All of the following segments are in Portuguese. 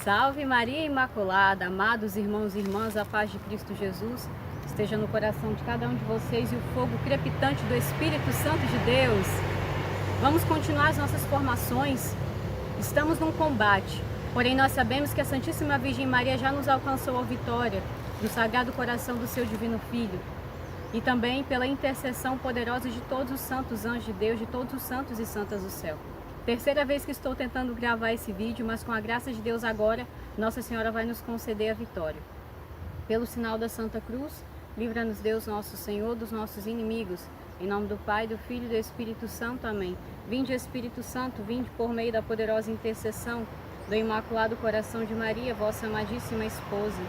Salve Maria Imaculada, amados irmãos e irmãs, a paz de Cristo Jesus esteja no coração de cada um de vocês e o fogo crepitante do Espírito Santo de Deus. Vamos continuar as nossas formações. Estamos num combate, porém nós sabemos que a Santíssima Virgem Maria já nos alcançou a vitória do Sagrado Coração do seu Divino Filho e também pela intercessão poderosa de todos os santos anjos de Deus, de todos os santos e santas do céu. Terceira vez que estou tentando gravar esse vídeo, mas com a graça de Deus agora, Nossa Senhora vai nos conceder a vitória. Pelo sinal da Santa Cruz, livra-nos Deus nosso Senhor dos nossos inimigos. Em nome do Pai, do Filho e do Espírito Santo. Amém. Vinde, Espírito Santo, vinde por meio da poderosa intercessão do Imaculado Coração de Maria, vossa amadíssima esposa.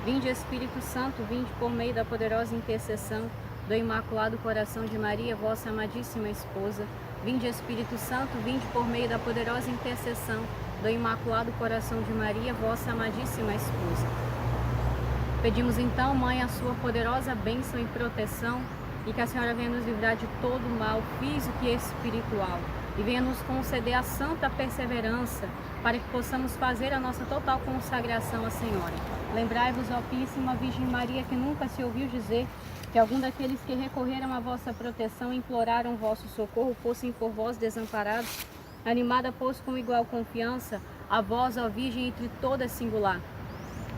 Vinde, Espírito Santo, vinde por meio da poderosa intercessão do Imaculado Coração de Maria, vossa amadíssima esposa. Vinde, Espírito Santo, vinde por meio da poderosa intercessão do Imaculado Coração de Maria, vossa amadíssima esposa. Pedimos então, Mãe, a sua poderosa bênção e proteção, e que a Senhora venha nos livrar de todo o mal físico e espiritual, e venha nos conceder a santa perseverança, para que possamos fazer a nossa total consagração à Senhora. Lembrai-vos, ó Píssima Virgem Maria, que nunca se ouviu dizer que algum daqueles que recorreram à vossa proteção e imploraram vosso socorro fossem por vós desamparados. Animada, pois, com igual confiança, a vós, ó Virgem, entre todas singular.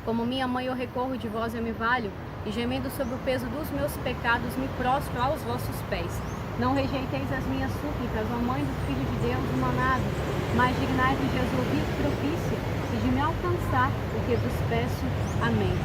Como minha mãe, eu recorro de vós, eu me valho, e gemendo sob o peso dos meus pecados, me prostro aos vossos pés. Não rejeiteis as minhas súplicas, ó Mãe do Filho de Deus, humanado, mas dignai-vos de as ouvir propícia e de me alcançar o que vos peço. Amém.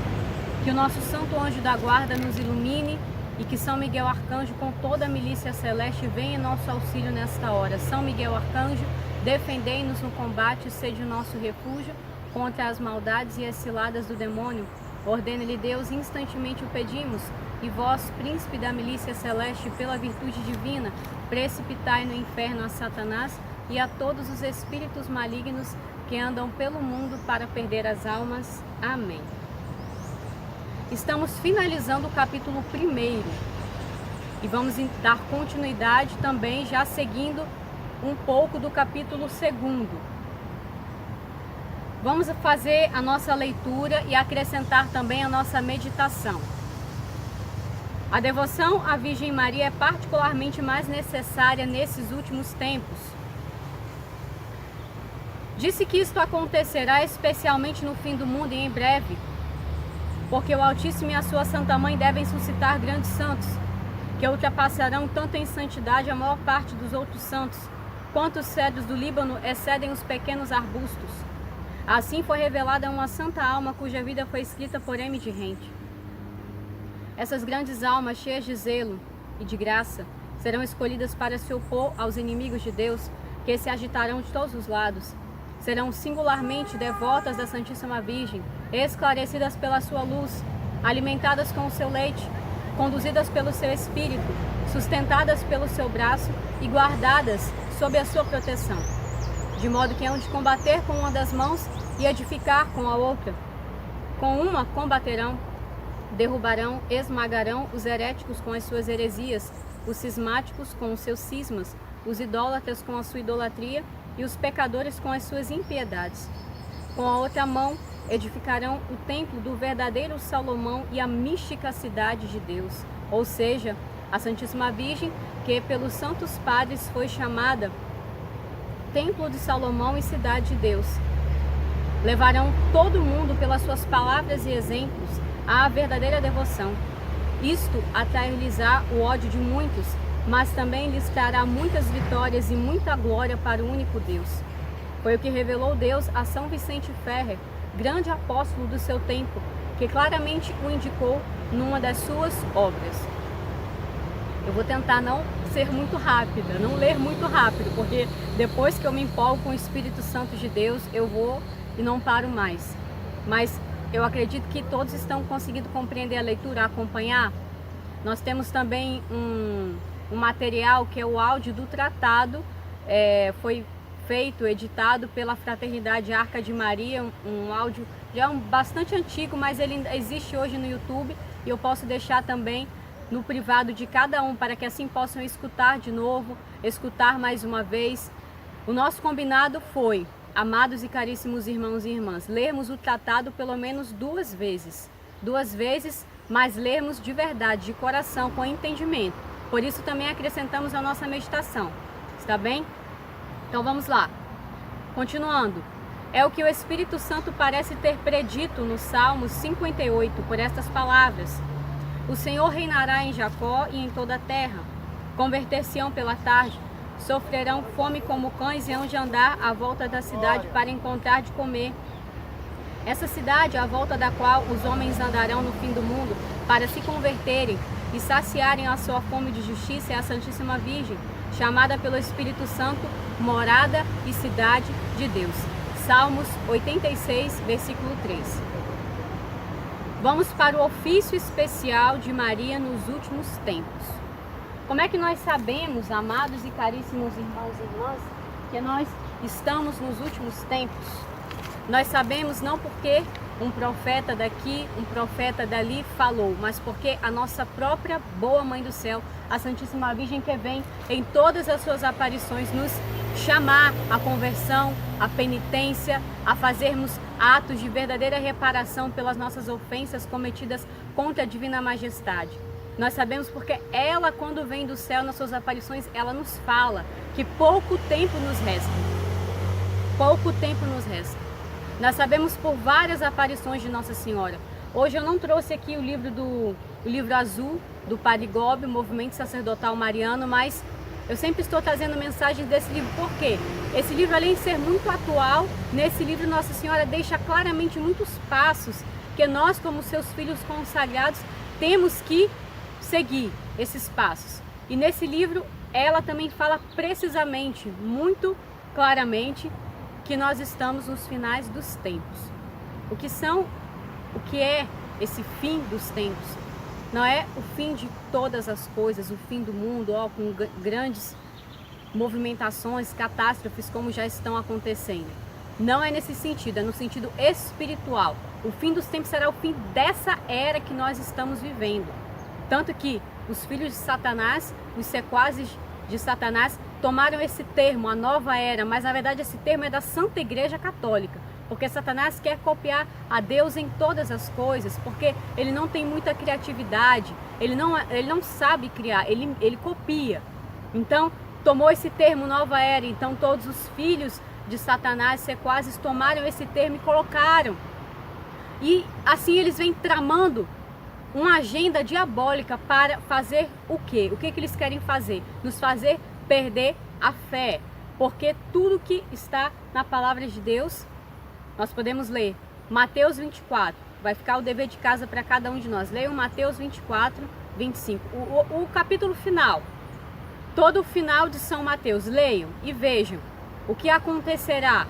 Que o nosso Santo Anjo da Guarda nos ilumine e que São Miguel Arcanjo, com toda a milícia celeste, venha em nosso auxílio nesta hora. São Miguel Arcanjo, defendei-nos no combate, sede o nosso refúgio contra as maldades e as ciladas do demônio. Ordene-lhe Deus, instantemente o pedimos, e vós, príncipe da milícia celeste, pela virtude divina, precipitai no inferno a Satanás e a todos os espíritos malignos que andam pelo mundo para perder as almas. Amém. Estamos finalizando o capítulo 1 e vamos dar continuidade também, já seguindo um pouco do capítulo 2. Vamos fazer a nossa leitura e acrescentar também a nossa meditação. A devoção à Virgem Maria é particularmente mais necessária nesses últimos tempos. Disse que isto acontecerá especialmente no fim do mundo e em breve, porque o Altíssimo e a sua Santa Mãe devem suscitar grandes santos, que ultrapassarão tanto em santidade a maior parte dos outros santos, quanto os cedros do Líbano excedem os pequenos arbustos. Assim foi revelada uma santa alma cuja vida foi escrita por M. de Rente. Essas grandes almas, cheias de zelo e de graça, serão escolhidas para se opor aos inimigos de Deus, que se agitarão de todos os lados. Serão singularmente devotas da Santíssima Virgem, esclarecidas pela sua luz, alimentadas com o seu leite, conduzidas pelo seu Espírito, sustentadas pelo seu braço e guardadas sob a sua proteção, de modo que hão de combater com uma das mãos e edificar com a outra. Com uma combaterão, derrubarão, esmagarão os heréticos com as suas heresias, os cismáticos com os seus cismas, os idólatras com a sua idolatria e os pecadores com as suas impiedades. Com a outra mão edificarão o templo do verdadeiro Salomão e a mística cidade de Deus, ou seja, a Santíssima Virgem, que pelos santos padres foi chamada Templo de Salomão e Cidade de Deus. Levarão todo mundo pelas suas palavras e exemplos à verdadeira devoção. Isto atrair-lhes-á o ódio de muitos, mas também lhes trará muitas vitórias e muita glória para o único Deus. Foi o que revelou Deus a São Vicente Ferrer, grande apóstolo do seu tempo, que claramente o indicou numa das suas obras. Eu vou tentar não ser muito rápida, não ler muito rápido, porque depois que eu me empolgo com o Espírito Santo de Deus, eu vou e não paro mais. Mas eu acredito que todos estão conseguindo compreender a leitura, acompanhar. Nós temos também um material que é o áudio do tratado, foi feito, editado pela Fraternidade Arca de Maria, um áudio já bastante antigo, mas ele existe hoje no YouTube e eu posso deixar também no privado de cada um, para que assim possam escutar de novo, escutar mais uma vez. O nosso combinado foi amados e caríssimos irmãos e irmãs, lermos o tratado pelo menos 2 vezes. 2 vezes, mas lermos de verdade, de coração, com entendimento. Por isso também acrescentamos a nossa meditação. Está bem? Então vamos lá. Continuando. É o que o Espírito Santo parece ter predito no Salmo 58, por estas palavras: o Senhor reinará em Jacó e em toda a terra. Converter-se-ão pela tarde, sofrerão fome como cães e hão de andar à volta da cidade para encontrar de comer. Essa cidade, à volta da qual os homens andarão no fim do mundo, para se converterem e saciarem a sua fome de justiça, é a Santíssima Virgem, chamada pelo Espírito Santo, morada e cidade de Deus. Salmos 86, versículo 3. Vamos para o ofício especial de Maria nos últimos tempos. Como é que nós sabemos, amados e caríssimos irmãos e irmãs, que nós estamos nos últimos tempos? Nós sabemos não porque um profeta daqui, um profeta dali falou, mas porque a nossa própria boa Mãe do Céu, a Santíssima Virgem, que vem em todas as suas aparições nos chamar à conversão, à penitência, a fazermos atos de verdadeira reparação pelas nossas ofensas cometidas contra a Divina Majestade. Nós sabemos porque ela, quando vem do céu nas suas aparições, ela nos fala que pouco tempo nos resta. Pouco tempo nos resta. Nós sabemos por várias aparições de Nossa Senhora. Hoje eu não trouxe aqui o livro azul do Padre Gobi, Movimento Sacerdotal Mariano, mas eu sempre estou trazendo mensagens desse livro. Por quê? Esse livro, além de ser muito atual, nesse livro Nossa Senhora deixa claramente muitos passos que nós, como seus filhos consagrados, temos que seguir esses passos. E nesse livro ela também fala precisamente, muito claramente, que nós estamos nos finais dos tempos. O que é esse fim dos tempos? Não é o fim de todas as coisas, o fim do mundo, com grandes movimentações, catástrofes como já estão acontecendo. Não é nesse sentido, é no sentido espiritual. O fim dos tempos será o fim dessa era que nós estamos vivendo. Tanto que os filhos de Satanás, os sequazes de Satanás, tomaram esse termo, a nova era, mas na verdade esse termo é da Santa Igreja Católica, porque Satanás quer copiar a Deus em todas as coisas, porque ele não tem muita criatividade, ele não sabe criar, ele copia. Então tomou esse termo nova era, então todos os filhos de Satanás, sequazes, tomaram esse termo e colocaram. E assim eles vêm tramando uma agenda diabólica para fazer o quê? O que eles querem fazer? Nos fazer perder a fé, porque tudo que está na palavra de Deus, nós podemos ler Mateus 24, vai ficar o dever de casa para cada um de nós. Leiam Mateus 24, 25, o capítulo final, todo o final de São Mateus, leiam e vejam o que acontecerá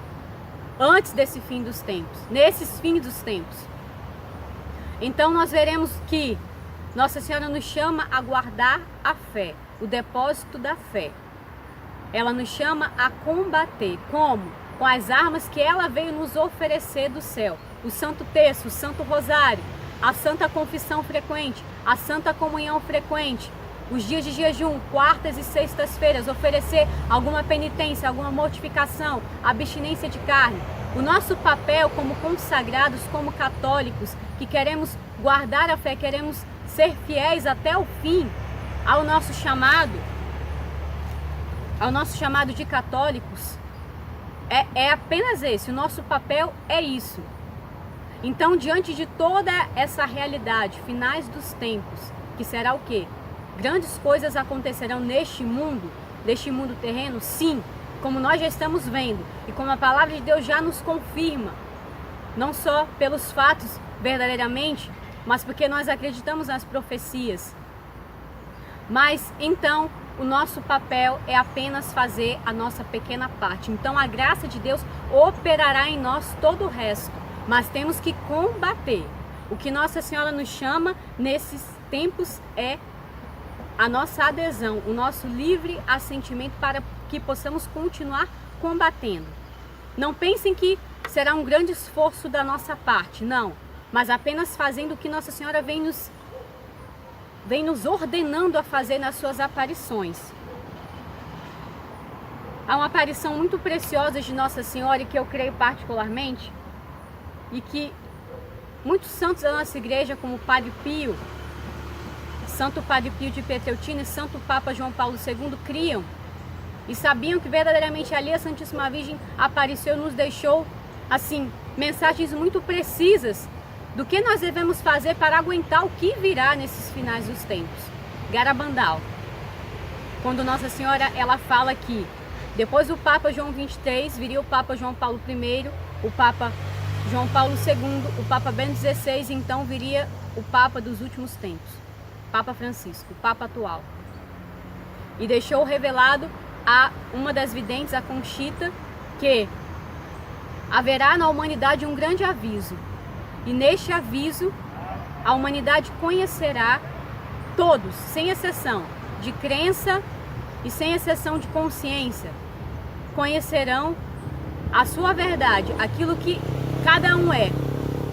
antes desse fim dos tempos, nesses fins dos tempos. Então nós veremos que Nossa Senhora nos chama a guardar a fé, o depósito da fé. Ela nos chama a combater. Como? Com as armas que ela veio nos oferecer do céu. O Santo Terço, o Santo Rosário, a Santa Confissão frequente, a Santa Comunhão frequente, os dias de jejum, quartas e sextas-feiras, oferecer alguma penitência, alguma mortificação, abstinência de carne. O nosso papel como consagrados, como católicos, que queremos guardar a fé, queremos ser fiéis até o fim ao nosso chamado de católicos, é apenas esse, o nosso papel é isso. Então, diante de toda essa realidade, finais dos tempos, que será o quê? Grandes coisas acontecerão neste mundo terreno, sim, como nós já estamos vendo, e como a palavra de Deus já nos confirma, não só pelos fatos verdadeiramente, mas porque nós acreditamos nas profecias. Mas, então, o nosso papel é apenas fazer a nossa pequena parte. Então a graça de Deus operará em nós todo o resto, mas temos que combater. O que Nossa Senhora nos chama nesses tempos é a nossa adesão, o nosso livre assentimento para que possamos continuar combatendo. Não pensem que será um grande esforço da nossa parte, não, mas apenas fazendo o que Nossa Senhora vem nos ordenando a fazer nas suas aparições. há uma aparição muito preciosa de Nossa Senhora, e que eu creio particularmente, e que muitos santos da nossa igreja, como Padre Pio, Santo Padre Pio de Pietrelcina e Santo Papa João Paulo II, criam e sabiam que verdadeiramente ali a Santíssima Virgem apareceu e nos deixou, assim, mensagens muito precisas do que nós devemos fazer para aguentar o que virá nesses finais dos tempos. Garabandal, quando Nossa Senhora ela fala que depois do Papa João XXIII viria o Papa João Paulo I, o Papa João Paulo II, o Papa Bento XVI, então viria o Papa dos últimos tempos, Papa Francisco, o Papa atual. E deixou revelado a uma das videntes, a Conchita, que haverá na humanidade um grande aviso. E neste aviso, a humanidade conhecerá todos, sem exceção de crença e sem exceção de consciência, conhecerão a sua verdade, aquilo que cada um é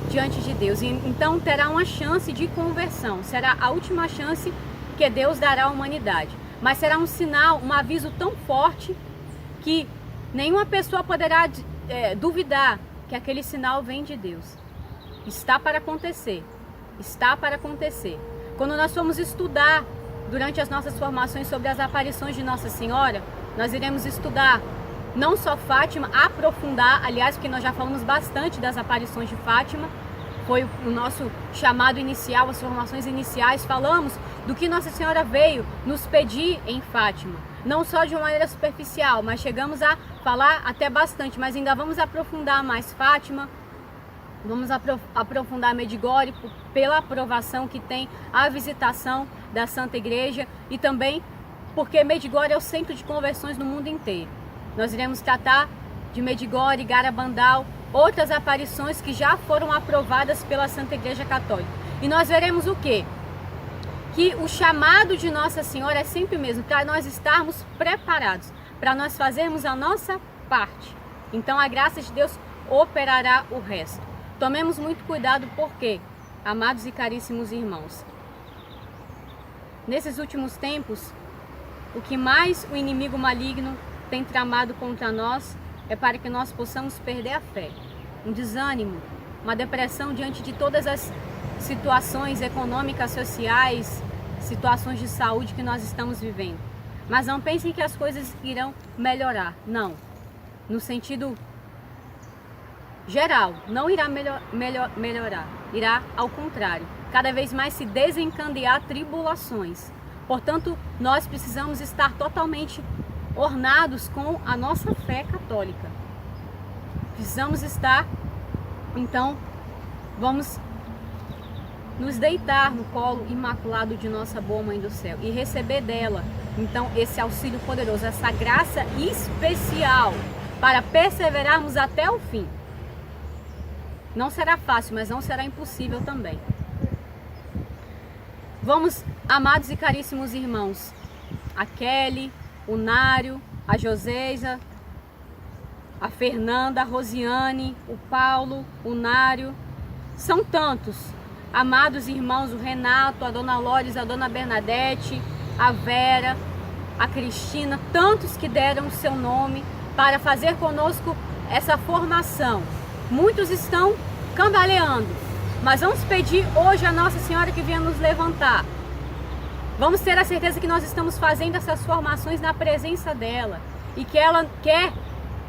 diante de Deus. E então terá uma chance de conversão, será a última chance que Deus dará à humanidade. Mas será um sinal, um aviso tão forte que nenhuma pessoa poderá duvidar que aquele sinal vem de Deus. Está para acontecer, está para acontecer. Quando nós formos estudar durante as nossas formações sobre as aparições de Nossa Senhora, nós iremos estudar não só Fátima, aprofundar, aliás, porque nós já falamos bastante das aparições de Fátima, foi o nosso chamado inicial, as formações iniciais, falamos do que Nossa Senhora veio nos pedir em Fátima, não só de uma maneira superficial, mas chegamos a falar até bastante, mas ainda vamos aprofundar mais Fátima, vamos aprofundar Medjugorje pela aprovação que tem a visitação da Santa Igreja e também porque Medjugorje é o centro de conversões no mundo inteiro. Nós iremos tratar de Medjugorje, Garabandal, outras aparições que já foram aprovadas pela Santa Igreja Católica. E nós veremos o quê? Que o chamado de Nossa Senhora é sempre o mesmo, para nós estarmos preparados, para nós fazermos a nossa parte. Então a graça de Deus operará o resto. Tomemos muito cuidado porque, amados e caríssimos irmãos, nesses últimos tempos, o que mais o inimigo maligno tem tramado contra nós é para que nós possamos perder a fé, um desânimo, uma depressão diante de todas as situações econômicas, sociais, situações de saúde que nós estamos vivendo. Mas não pensem que as coisas irão melhorar, não. No sentido geral, não irá melhorar, irá ao contrário, cada vez mais se desencadear tribulações. Portanto, nós precisamos estar totalmente ornados com a nossa fé católica. Precisamos estar, então, vamos nos deitar no colo imaculado de nossa boa Mãe do Céu e receber dela, então, esse auxílio poderoso, essa graça especial para perseverarmos até o fim. Não será fácil, mas não será impossível também. Vamos, amados e caríssimos irmãos, a Kelly, o Nário, a Joseisa, a Fernanda, a Rosiane, o Paulo, o Nário, são tantos, amados irmãos, o Renato, a Dona Lores, a Dona Bernadette, a Vera, a Cristina, tantos que deram o seu nome para fazer conosco essa formação. Muitos estão cambaleando, mas vamos pedir hoje a Nossa Senhora que venha nos levantar. Vamos ter a certeza que nós estamos fazendo essas formações na presença dela e que ela quer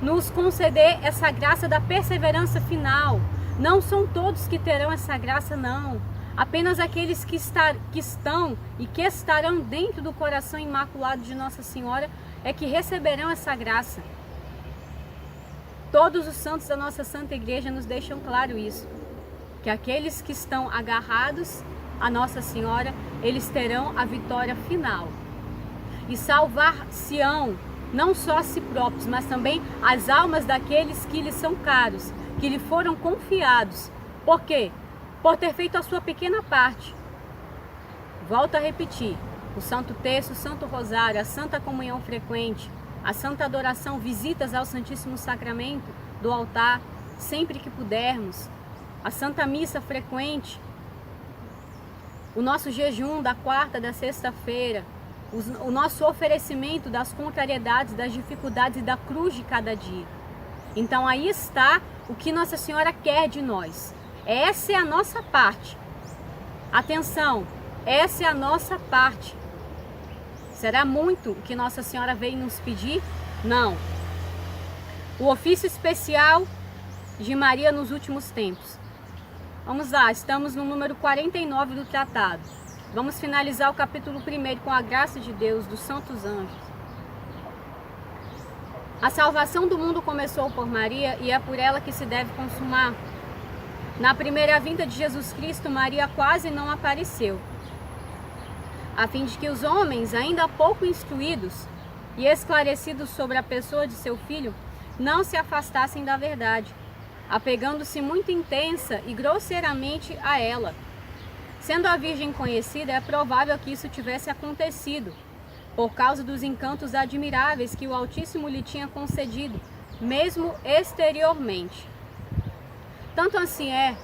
nos conceder essa graça da perseverança final. Não são todos que terão essa graça, não. Apenas aqueles que estão e que estarão dentro do coração imaculado de Nossa Senhora é que receberão essa graça. Todos os santos da nossa Santa Igreja nos deixam claro isso, que aqueles que estão agarrados a Nossa Senhora, eles terão a vitória final. E salvar-se-ão não só a si próprios, mas também as almas daqueles que lhes são caros, que lhe foram confiados. Por quê? Por ter feito a sua pequena parte. Volto a repetir, o Santo Terço, o Santo Rosário, a Santa Comunhão frequente, a Santa Adoração, visitas ao Santíssimo Sacramento do altar, sempre que pudermos, a Santa Missa frequente, o nosso jejum da quarta, da sexta-feira, o nosso oferecimento das contrariedades, das dificuldades e da cruz de cada dia. Então aí está o que Nossa Senhora quer de nós. Essa é a nossa parte. Atenção, essa é a nossa parte. Será muito o que Nossa Senhora veio nos pedir? Não. O ofício especial de Maria nos últimos tempos. Vamos lá, estamos no número 49 do tratado. Vamos finalizar o capítulo 1 com a graça de Deus, dos santos anjos. A salvação do mundo começou por Maria e é por ela que se deve consumar. Na primeira vinda de Jesus Cristo, Maria quase não apareceu, a fim de que os homens, ainda pouco instruídos e esclarecidos sobre a pessoa de seu filho, não se afastassem da verdade, apegando-se muito intensa e grosseiramente a ela. Sendo a Virgem conhecida, é provável que isso tivesse acontecido, por causa dos encantos admiráveis que o Altíssimo lhe tinha concedido, mesmo exteriormente. Tanto assim é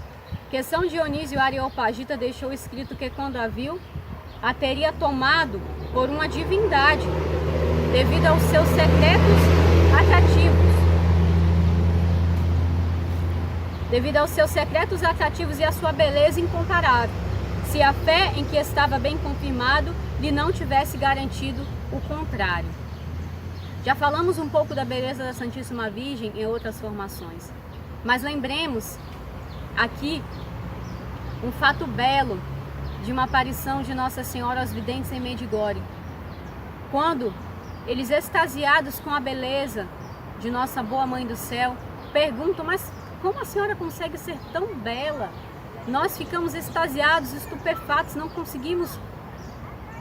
que São Dionísio Areopagita deixou escrito que quando a viu, a teria tomado por uma divindade, devido aos seus secretos atrativos. Devido aos seus secretos atrativos e à sua beleza incomparável, se a fé em que estava bem confirmado lhe não tivesse garantido o contrário. Já falamos um pouco da beleza da Santíssima Virgem em outras formações, mas lembremos aqui um fato belo de uma aparição de Nossa Senhora aos videntes em Medjugorje, quando eles, extasiados com a beleza de Nossa Boa Mãe do Céu, perguntam: mas como a senhora consegue ser tão bela? Nós ficamos extasiados, estupefatos, não conseguimos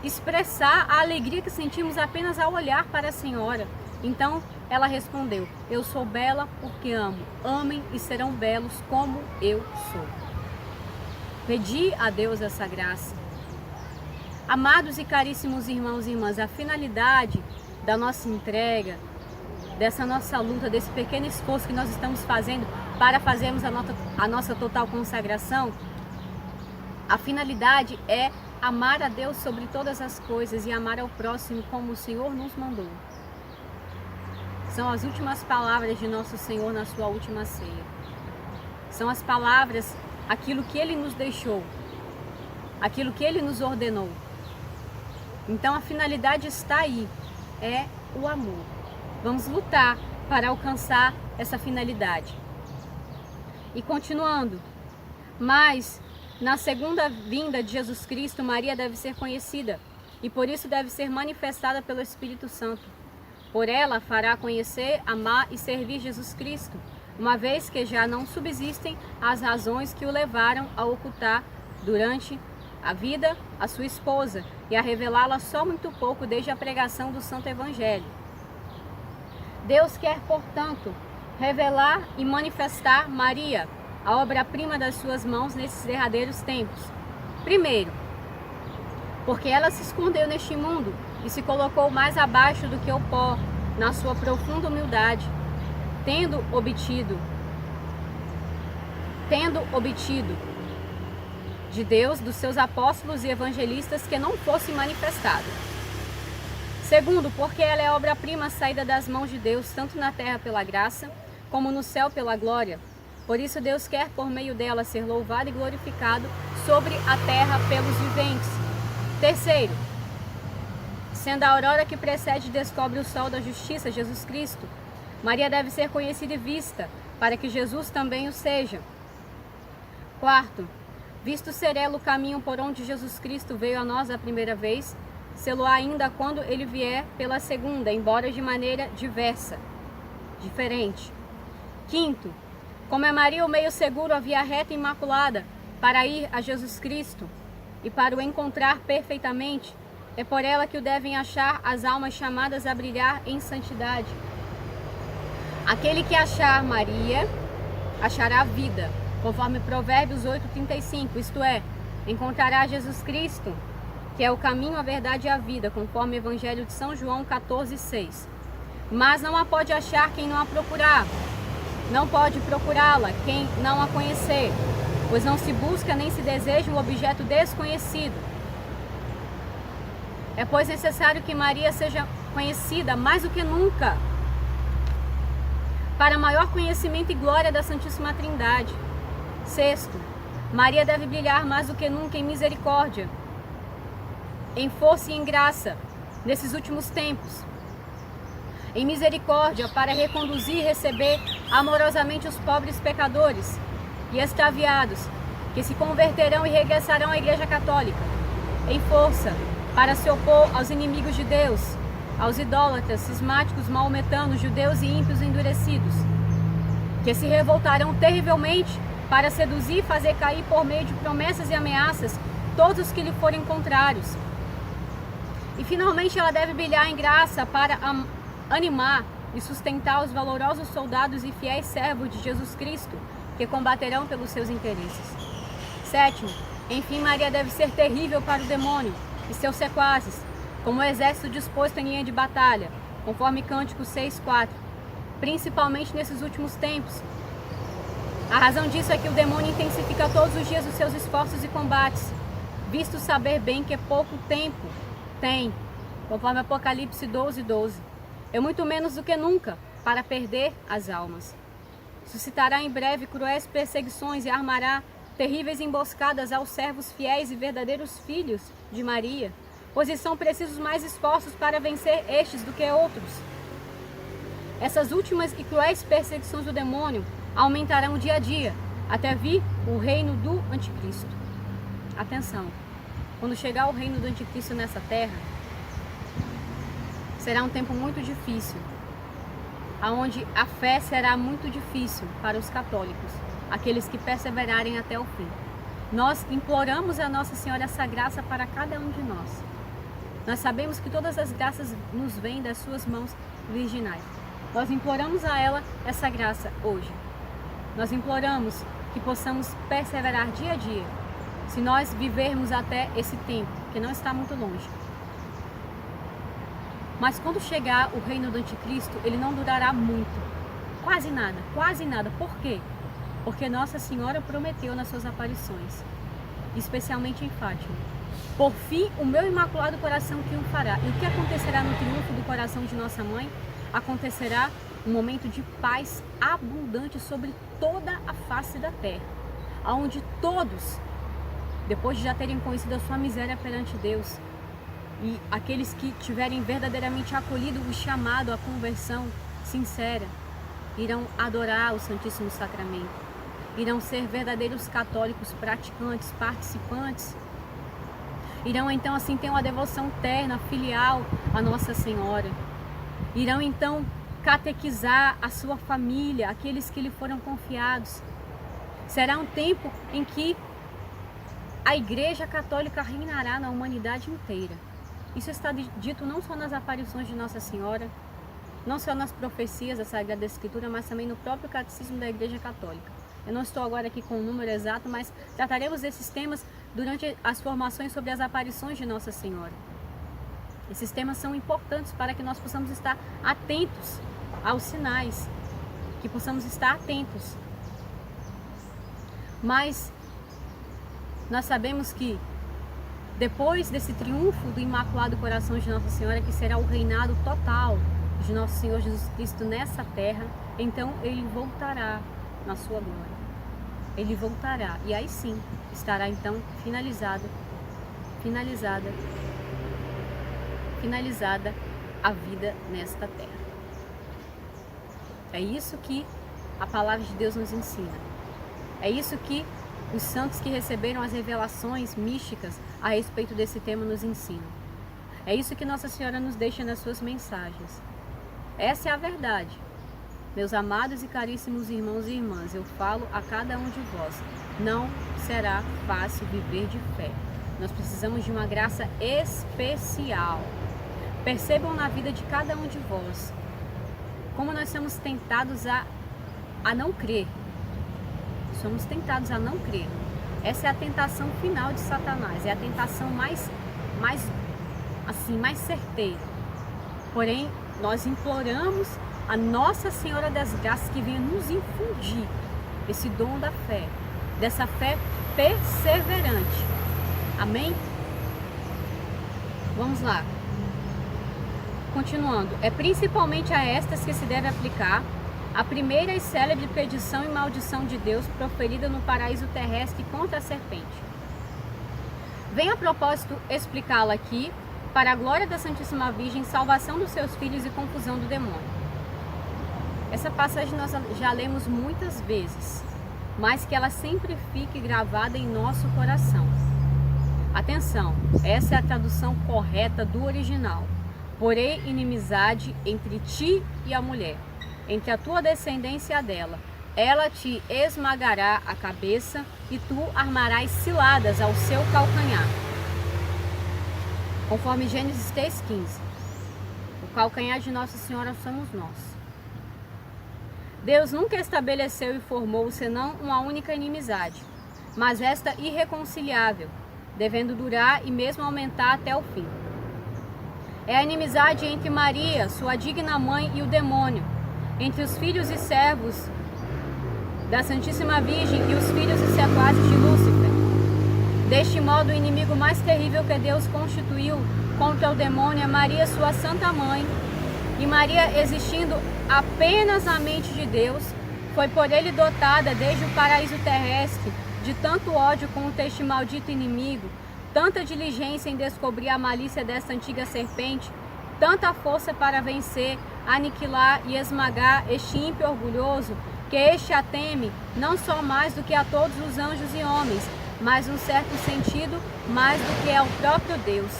expressar a alegria que sentimos apenas ao olhar para a senhora. Então ela respondeu: eu sou bela porque amo. Amem e serão belos como eu sou. Pedi a Deus essa graça. Amados e caríssimos irmãos e irmãs, a finalidade da nossa entrega, dessa nossa luta, desse pequeno esforço que nós estamos fazendo para fazermos a nossa total consagração, a finalidade é amar a Deus sobre todas as coisas e amar ao próximo como o Senhor nos mandou. São as últimas palavras de nosso Senhor na sua última ceia. São as palavras, aquilo que Ele nos deixou, aquilo que Ele nos ordenou. Então a finalidade está aí, é o amor. Vamos lutar para alcançar essa finalidade. E continuando, mas na segunda vinda de Jesus Cristo, Maria deve ser conhecida e por isso deve ser manifestada pelo Espírito Santo. Por ela fará conhecer, amar e servir Jesus Cristo, uma vez que já não subsistem as razões que o levaram a ocultar durante a vida a sua esposa e a revelá-la só muito pouco desde a pregação do Santo Evangelho. Deus quer, portanto, revelar e manifestar Maria, a obra-prima das suas mãos nesses derradeiros tempos. Primeiro, porque ela se escondeu neste mundo e se colocou mais abaixo do que o pó, na sua profunda humildade, tendo obtido de Deus, dos seus apóstolos e evangelistas, que não fosse manifestado. Segundo, porque ela é a obra-prima saída das mãos de Deus, tanto na terra pela graça, como no céu pela glória. Por isso Deus quer, por meio dela, ser louvado e glorificado sobre a terra pelos viventes. Terceiro, sendo a aurora que precede e descobre o sol da justiça, Jesus Cristo, Maria deve ser conhecida e vista, para que Jesus também o seja. Quarto, visto ser ela o caminho por onde Jesus Cristo veio a nós a primeira vez, sê-lo ainda quando ele vier pela segunda, embora de maneira diferente. Quinto, como é Maria o meio seguro, a via reta e imaculada, para ir a Jesus Cristo e para o encontrar perfeitamente, é por ela que o devem achar as almas chamadas a brilhar em santidade. Aquele que achar Maria, achará vida, conforme Provérbios 8:35, isto é, encontrará Jesus Cristo, que é o caminho, a verdade e a vida, conforme o Evangelho de São João 14:6. Mas não a pode achar quem não a procurar. Não pode procurá-la quem não a conhecer, pois não se busca nem se deseja um objeto desconhecido. É, pois, necessário que Maria seja conhecida mais do que nunca, para maior conhecimento e glória da Santíssima Trindade. Sexto, Maria deve brilhar mais do que nunca em misericórdia, em força e em graça, nesses últimos tempos. Em misericórdia, para reconduzir e receber amorosamente os pobres pecadores e extraviados, que se converterão e regressarão à Igreja Católica. Em força, para se opor aos inimigos de Deus, aos idólatras, cismáticos, maometanos, judeus e ímpios endurecidos, que se revoltarão terrivelmente para seduzir e fazer cair por meio de promessas e ameaças todos os que lhe forem contrários. E finalmente ela deve brilhar em graça para animar e sustentar os valorosos soldados e fiéis servos de Jesus Cristo, que combaterão pelos seus interesses. Sétimo, enfim, Maria deve ser terrível para o demônio e seus sequazes, como o exército disposto em linha de batalha, conforme Cântico 6:4, principalmente nesses últimos tempos. A razão disso é que o demônio intensifica todos os dias os seus esforços e combates, visto saber bem que pouco tempo tem, conforme Apocalipse 12:12. É muito menos do que nunca para perder as almas. Suscitará em breve cruéis perseguições e armará terríveis emboscadas aos servos fiéis e verdadeiros filhos de Maria, pois são precisos mais esforços para vencer estes do que outros. Essas últimas e cruéis perseguições do demônio aumentarão dia a dia, até vir o reino do Anticristo. Atenção, quando chegar o reino do Anticristo nessa terra, será um tempo muito difícil, onde a fé será muito difícil para os católicos, aqueles que perseverarem até o fim. Nós imploramos a Nossa Senhora essa graça para cada um de nós. Nós sabemos que todas as graças nos vêm das suas mãos virginais. Nós imploramos a ela essa graça hoje. Nós imploramos que possamos perseverar dia a dia, se nós vivermos até esse tempo, que não está muito longe. Mas quando chegar o reino do Anticristo, ele não durará muito. Quase nada. Por quê? Porque Nossa Senhora prometeu nas suas aparições, especialmente em Fátima: por fim, o meu imaculado coração triunfará. E o que acontecerá no triunfo do coração de Nossa Mãe? Acontecerá um momento de paz abundante sobre toda a face da terra, onde todos, depois de já terem conhecido a sua miséria perante Deus, e aqueles que tiverem verdadeiramente acolhido o chamado à conversão sincera, irão adorar o Santíssimo Sacramento, irão ser verdadeiros católicos praticantes, participantes, irão então assim ter uma devoção terna, filial à Nossa Senhora, irão então catequizar a sua família, aqueles que lhe foram confiados. Será um tempo em que a Igreja Católica reinará na humanidade inteira. Isso está dito não só nas aparições de Nossa Senhora, não só nas profecias da Sagrada Escritura, mas também no próprio Catecismo da Igreja Católica. Eu não estou agora aqui com o número exato, mas trataremos desses temas durante as formações sobre as aparições de Nossa Senhora. Esses temas são importantes para que nós possamos estar atentos aos sinais, que possamos estar atentos. Mas nós sabemos que depois desse triunfo do Imaculado Coração de Nossa Senhora, que será o reinado total de Nosso Senhor Jesus Cristo nessa terra, então Ele voltará na sua glória. Ele voltará e aí sim estará então finalizada a vida nesta terra. É isso que a palavra de Deus nos ensina. É isso que os santos que receberam as revelações místicas a respeito desse tema nos ensinam. É isso que Nossa Senhora nos deixa nas suas mensagens. Essa é a verdade. Meus amados e caríssimos irmãos e irmãs, eu falo a cada um de vós, não será fácil viver de fé. Nós precisamos de uma graça especial. Percebam na vida de cada um de vós como nós somos tentados a não crer. Somos tentados a não crer. Essa é a tentação final de Satanás, é a tentação mais certeira. Porém, nós imploramos a Nossa Senhora das Graças que venha nos infundir esse dom da fé, dessa fé perseverante. Amém? Vamos lá. Continuando. É principalmente a estas que se deve aplicar a primeira e célebre predição e maldição de Deus proferida no paraíso terrestre contra a serpente. Vem a propósito explicá-la aqui, para a glória da Santíssima Virgem, salvação dos seus filhos e confusão do demônio. Essa passagem nós já lemos muitas vezes, mas que ela sempre fique gravada em nosso coração. Atenção, essa é a tradução correta do original. Porém, inimizade entre ti e a mulher, entre a tua descendência e a dela. Ela te esmagará a cabeça e tu armarás ciladas ao seu calcanhar. Conforme Gênesis 3,15. O calcanhar de Nossa Senhora somos nós. Deus nunca estabeleceu e formou senão uma única inimizade, mas esta irreconciliável, devendo durar e mesmo aumentar até o fim. É a inimizade entre Maria, sua digna mãe, e o demônio, entre os filhos e servos da Santíssima Virgem e os filhos e sequazes de Lúcifer. Deste modo, o inimigo mais terrível que Deus constituiu contra o demônio é Maria, sua santa mãe. E Maria, existindo apenas na mente de Deus, foi por ele dotada desde o paraíso terrestre de tanto ódio contra este maldito inimigo, tanta diligência em descobrir a malícia desta antiga serpente, tanta força para vencer, aniquilar e esmagar este ímpio orgulhoso, que este a teme não só mais do que a todos os anjos e homens, mas num certo sentido mais do que ao próprio Deus.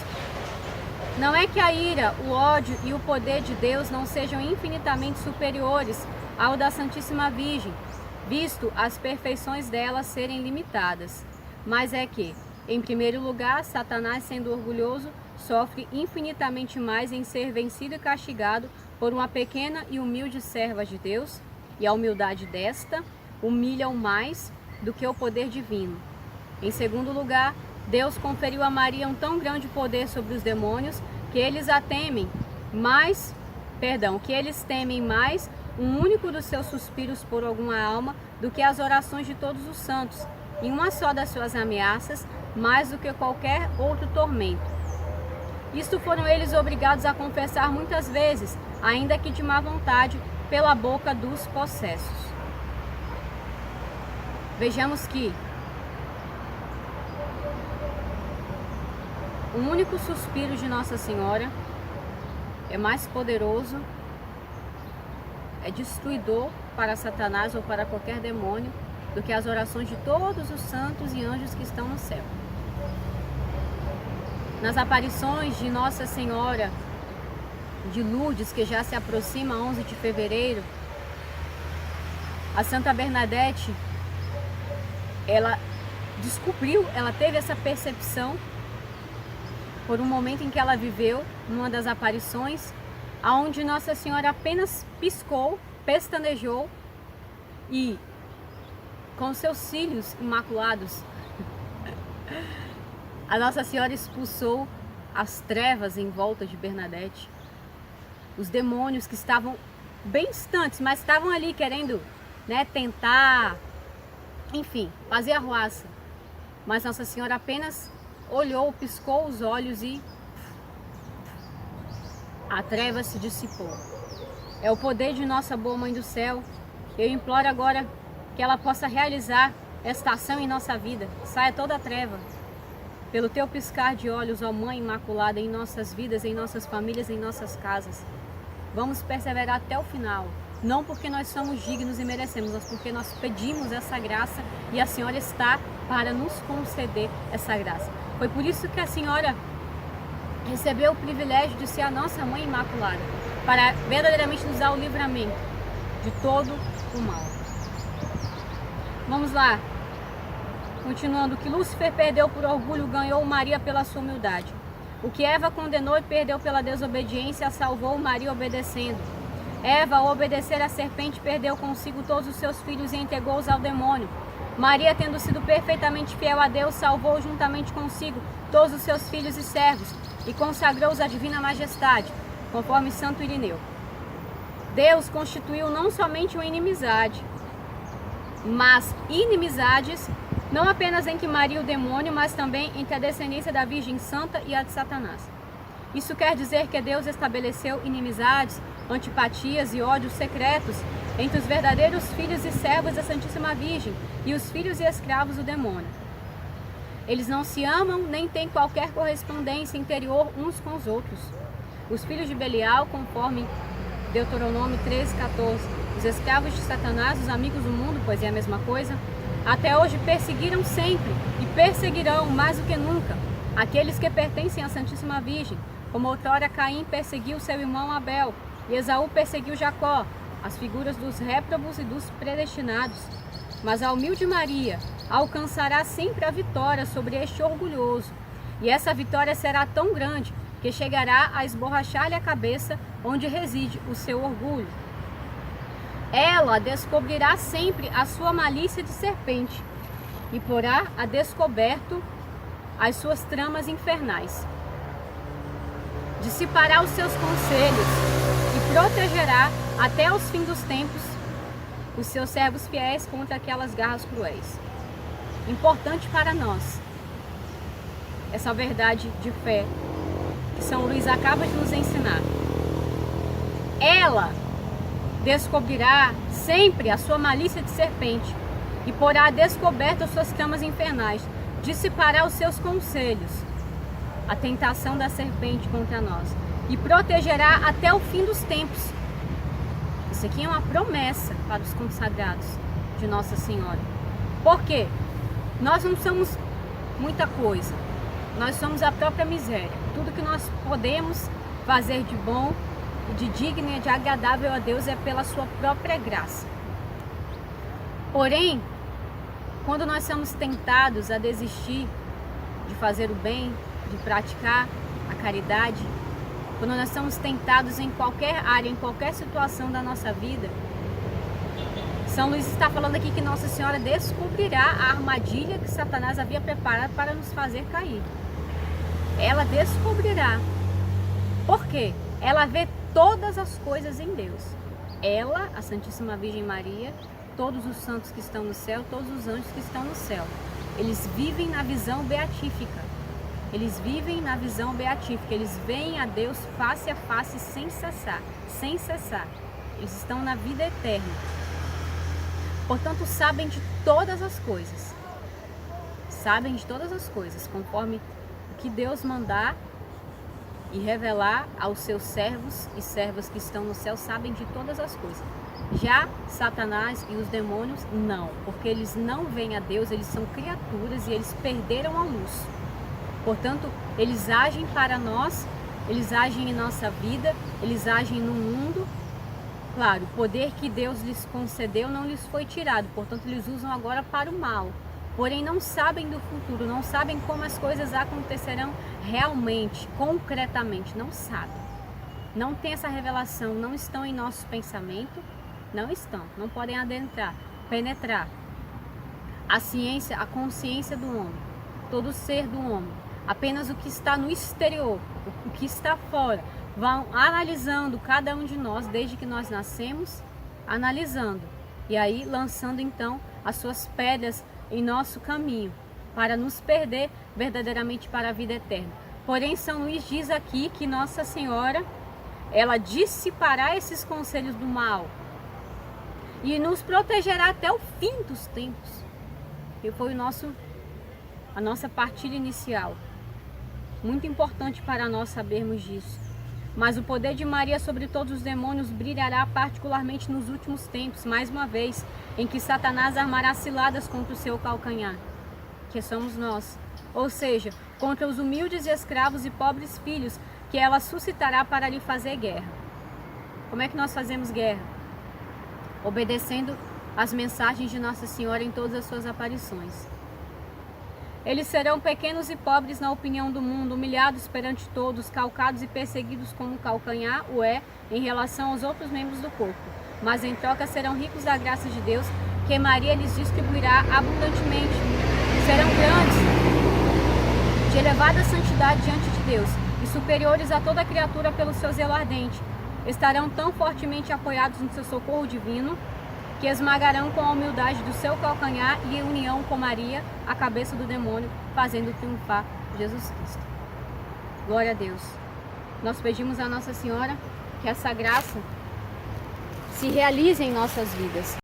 Não é que a ira, o ódio e o poder de Deus não sejam infinitamente superiores ao da Santíssima Virgem, visto as perfeições dela serem limitadas, mas é que, em primeiro lugar, Satanás, sendo orgulhoso, sofre infinitamente mais em ser vencido e castigado por uma pequena e humilde serva de Deus, e a humildade desta humilha-o mais do que o poder divino. Em segundo lugar, Deus conferiu a Maria um tão grande poder sobre os demônios que eles temem mais um único dos seus suspiros por alguma alma do que as orações de todos os santos, e uma só das suas ameaças mais do que qualquer outro tormento. Isto foram eles obrigados a confessar muitas vezes, ainda que de má vontade, pela boca dos possessos. Vejamos que o único suspiro de Nossa Senhora é mais poderoso, é destruidor para Satanás ou para qualquer demônio do que as orações de todos os santos e anjos que estão no céu. Nas aparições de Nossa Senhora de Lourdes, que já se aproxima 11 de fevereiro, a Santa Bernadette, ela teve essa percepção por um momento em que ela viveu, numa das aparições, onde Nossa Senhora apenas piscou, pestanejou e, com seus cílios imaculados, a Nossa Senhora expulsou as trevas em volta de Bernadette, os demônios que estavam bem distantes, mas estavam ali querendo, tentar, enfim, fazer arruaça. Mas Nossa Senhora apenas olhou, piscou os olhos e a treva se dissipou. É o poder de nossa boa Mãe do Céu. Eu imploro agora que ela possa realizar esta ação em nossa vida. Saia toda a treva. Pelo teu piscar de olhos, ó Mãe Imaculada, em nossas vidas, em nossas famílias, em nossas casas. Vamos perseverar até o final. Não porque nós somos dignos e merecemos, mas porque nós pedimos essa graça e a Senhora está para nos conceder essa graça. Foi por isso que a Senhora recebeu o privilégio de ser a nossa Mãe Imaculada, para verdadeiramente nos dar o livramento de todo o mal. Vamos lá. Continuando, o que Lúcifer perdeu por orgulho, ganhou Maria pela sua humildade. O que Eva condenou e perdeu pela desobediência, salvou Maria obedecendo. Eva, ao obedecer à serpente, perdeu consigo todos os seus filhos e entregou-os ao demônio. Maria, tendo sido perfeitamente fiel a Deus, salvou juntamente consigo todos os seus filhos e servos e consagrou-os à divina majestade, conforme Santo Irineu. Deus constituiu não somente uma inimizade, mas inimizades não apenas entre Maria e o demônio, mas também entre a descendência da Virgem Santa e a de Satanás. Isso quer dizer que Deus estabeleceu inimizades, antipatias e ódios secretos entre os verdadeiros filhos e servos da Santíssima Virgem e os filhos e escravos do demônio. Eles não se amam nem têm qualquer correspondência interior uns com os outros. Os filhos de Belial, conforme Deuteronômio 13:14, os escravos de Satanás, os amigos do mundo, pois é a mesma coisa, até hoje perseguiram sempre e perseguirão mais do que nunca aqueles que pertencem à Santíssima Virgem, como outrora Caim perseguiu seu irmão Abel e Esaú perseguiu Jacó, as figuras dos réprobos e dos predestinados. Mas a humilde Maria alcançará sempre a vitória sobre este orgulhoso, e essa vitória será tão grande que chegará a esborrachar-lhe a cabeça onde reside o seu orgulho. Ela descobrirá sempre a sua malícia de serpente e porá a descoberto as suas tramas infernais. Dissipará os seus conselhos e protegerá até os fins dos tempos os seus servos fiéis contra aquelas garras cruéis. Importante para nós essa verdade de fé que São Luís acaba de nos ensinar. Ela descobrirá sempre a sua malícia de serpente e porá a descoberto as suas tramas infernais. Dissipará os seus conselhos, a tentação da serpente contra nós, e protegerá até o fim dos tempos. Isso aqui é uma promessa para os consagrados de Nossa Senhora. Por quê? Nós não somos muita coisa, nós somos a própria miséria. Tudo que nós podemos fazer de bom, de digno e de agradável a Deus é pela sua própria graça. Porém, quando nós somos tentados a desistir de fazer o bem, de praticar a caridade, quando nós somos tentados em qualquer área, em qualquer situação da nossa vida, São Luís está falando aqui que Nossa Senhora descobrirá a armadilha que Satanás havia preparado para nos fazer cair. Ela descobrirá. Por quê? Ela vê todas as coisas em Deus. Ela, a Santíssima Virgem Maria, todos os santos que estão no céu, todos os anjos que estão no céu. Eles vivem na visão beatífica. Eles vivem na visão beatífica. Eles veem a Deus face a face sem cessar. Sem cessar. Eles estão na vida eterna. Portanto, sabem de todas as coisas. Sabem de todas as coisas, conforme o que Deus mandar e revelar aos seus servos e servas que estão no céu, sabem de todas as coisas. Já Satanás e os demônios, não, porque eles não veem a Deus, eles são criaturas e eles perderam a luz. Portanto, eles agem para nós, eles agem em nossa vida, eles agem no mundo. Claro, o poder que Deus lhes concedeu não lhes foi tirado, portanto, eles usam agora para o mal. Porém, não sabem do futuro, não sabem como as coisas acontecerão realmente, concretamente, não sabem. Não tem essa revelação, não estão em nosso pensamento, não podem adentrar, penetrar a ciência, a consciência do homem, todo o ser do homem, apenas o que está no exterior, o que está fora. Vão analisando cada um de nós, desde que nós nascemos, analisando, e aí lançando então as suas pedras em nosso caminho, para nos perder verdadeiramente para a vida eterna. Porém, São Luís diz aqui que Nossa Senhora, ela dissipará esses conselhos do mal e nos protegerá até o fim dos tempos. Que foi a nossa partilha inicial. Muito importante para nós sabermos disso. Mas o poder de Maria sobre todos os demônios brilhará particularmente nos últimos tempos, mais uma vez, em que Satanás armará ciladas contra o seu calcanhar, que somos nós. Ou seja, contra os humildes escravos e pobres filhos que ela suscitará para lhe fazer guerra. Como é que nós fazemos guerra? Obedecendo às mensagens de Nossa Senhora em todas as suas aparições. Eles serão pequenos e pobres na opinião do mundo, humilhados perante todos, calcados e perseguidos como o calcanhar o é em relação aos outros membros do corpo. Mas em troca serão ricos da graça de Deus, que Maria lhes distribuirá abundantemente. Serão grandes, de elevada santidade diante de Deus, e superiores a toda criatura pelo seu zelo ardente. Estarão tão fortemente apoiados no seu socorro divino, que esmagarão com a humildade do seu calcanhar e em união com Maria, a cabeça do demônio, fazendo triunfar Jesus Cristo. Glória a Deus. nós pedimos a Nossa Senhora que essa graça se realize em nossas vidas.